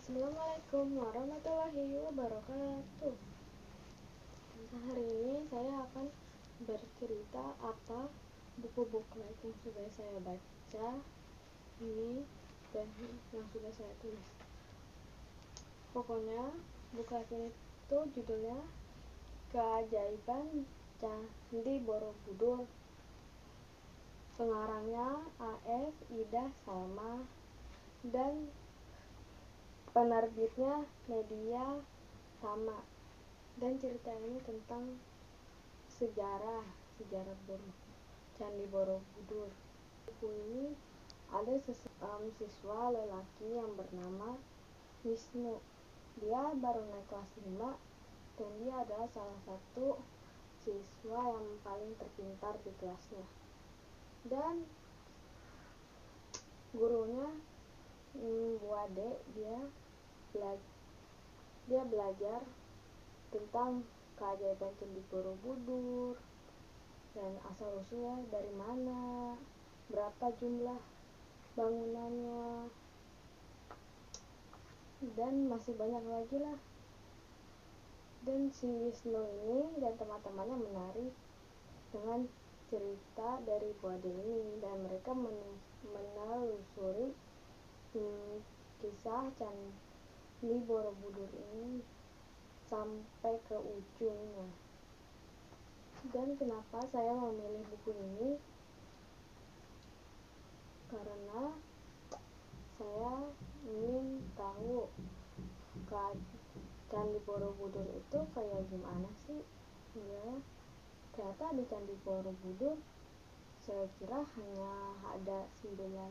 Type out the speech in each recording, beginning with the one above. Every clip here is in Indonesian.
Assalamualaikum warahmatullahi wabarakatuh. Hari ini saya akan bercerita apa buku-buku yang sudah saya baca ini dan yang sudah saya tulis. Pokoknya buku ini itu judulnya Keajaiban Candi Borobudur. Pengarangnya A.F. Ida Salma dan penerbitnya Media Sama. Dan cerita ini tentang sejarah Candi Borobudur. Buku ini ada siswa lelaki yang bernama Wisnu. Dia baru naik kelas 5 dan dia adalah salah satu siswa yang paling terpintar di kelasnya. Dan gurunya Bu Ade, dia belajar tentang keajaiban Candi Borobudur dan asal usulnya dari mana, berapa jumlah bangunannya, dan masih banyak lagi lah. Dan si Wisnu ini dan teman-temannya menarik dengan cerita dari Bu Ade ini, dan mereka menelusuri kisah Candi Borobudur ini sampai ke ujungnya. Dan kenapa saya memilih buku ini? Karena saya ingin tahu Candi Borobudur itu kayak gimana sih. Ya, ternyata di Candi Borobudur saya kira hanya ada 999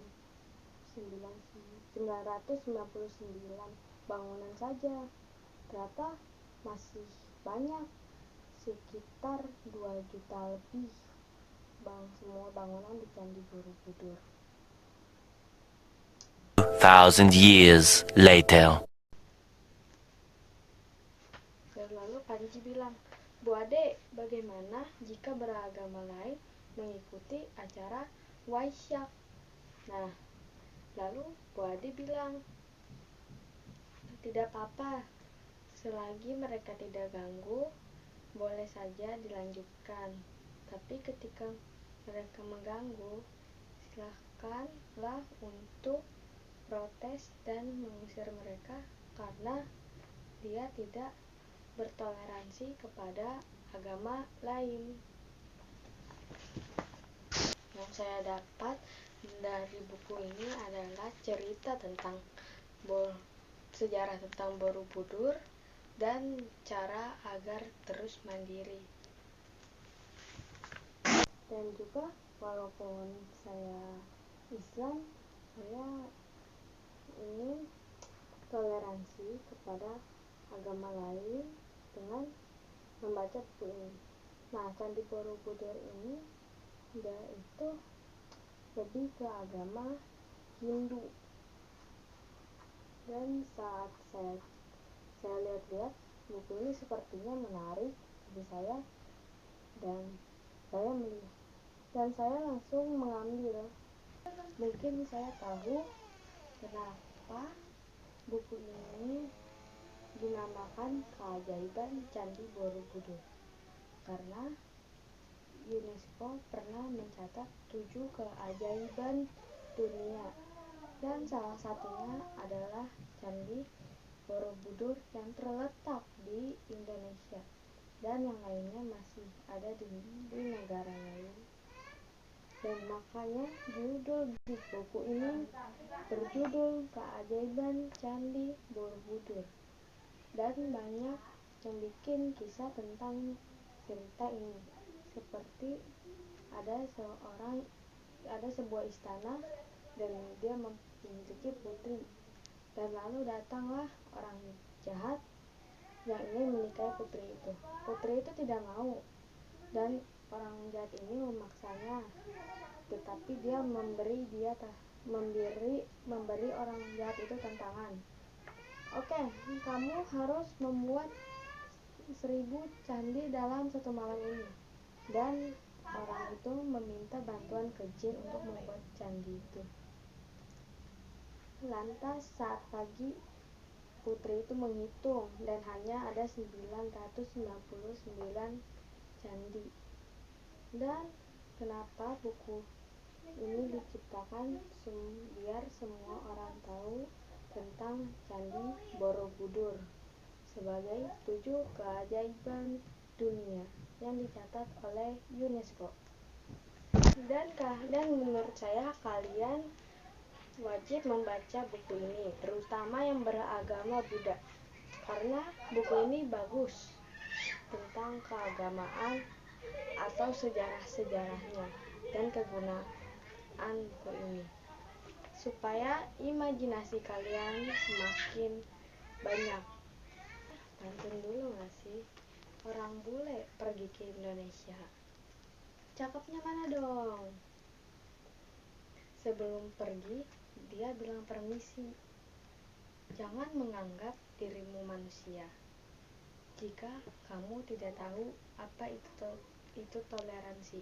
bangunan saja. Ternyata masih banyak, sekitar 2 juta lebih semua bangunan di Candi Borobudur. 2,000 years later. Dan lalu Panji bilang, Bu Ade, bagaimana jika beragama lain mengikuti acara Waisak? Nah, lalu Bu Ade bilang, tidak apa-apa, selagi mereka tidak ganggu, boleh saja dilanjutkan. Tapi ketika mereka mengganggu, silahkanlah untuk protes dan mengusir mereka, karena dia tidak bertoleransi kepada agama lain. Yang saya dapat dari buku ini adalah cerita tentang sejarah tentang Borobudur dan cara agar terus mandiri. Dan juga walaupun saya Islam, saya ingin toleransi kepada agama lain dengan membaca buku ini. Nah, Candi Borobudur ini dia itu lebih ke agama Hindu. Dan saat saya lihat-lihat buku ini sepertinya menarik bagi saya, dan saya langsung mengambil. Mungkin saya tahu kenapa buku ini dinamakan Keajaiban Candi Borobudur, karena UNESCO pernah mencatat 7 keajaiban dunia, dan salah satunya adalah Candi Borobudur yang terletak di Indonesia, dan yang lainnya masih ada di negara lain. Dan makanya judul di buku ini berjudul Keajaiban Candi Borobudur. Dan banyak yang bikin kisah tentang cerita ini, seperti ada sebuah istana dan dia memiliki putri, dan lalu datanglah orang jahat yang ingin menikahi putri itu. Putri itu tidak mau, dan orang jahat ini memaksanya, tetapi dia memberi orang jahat itu tantangan. Oke, kamu harus membuat 1000 candi dalam 1 malam ini. Dan orang itu meminta bantuan ke jin untuk membuat candi itu. Lantas saat pagi, putri itu menghitung dan hanya ada 999 candi. Dan kenapa buku ini diciptakan biar semua orang tahu tentang Candi Borobudur sebagai 7 keajaiban dunia yang dicatat oleh UNESCO. Dan menurut saya kalian wajib membaca buku ini, terutama yang beragama Buddha, karena buku ini bagus tentang keagamaan atau sejarah-sejarahnya dan kegunaan buku ini, supaya imajinasi kalian semakin banyak. Pantun dulu gak sih? Orang bule pergi ke Indonesia, cakepnya mana dong? Sebelum pergi, dia bilang permisi. Jangan menganggap dirimu manusia jika kamu tidak tahu apa itu toleransi.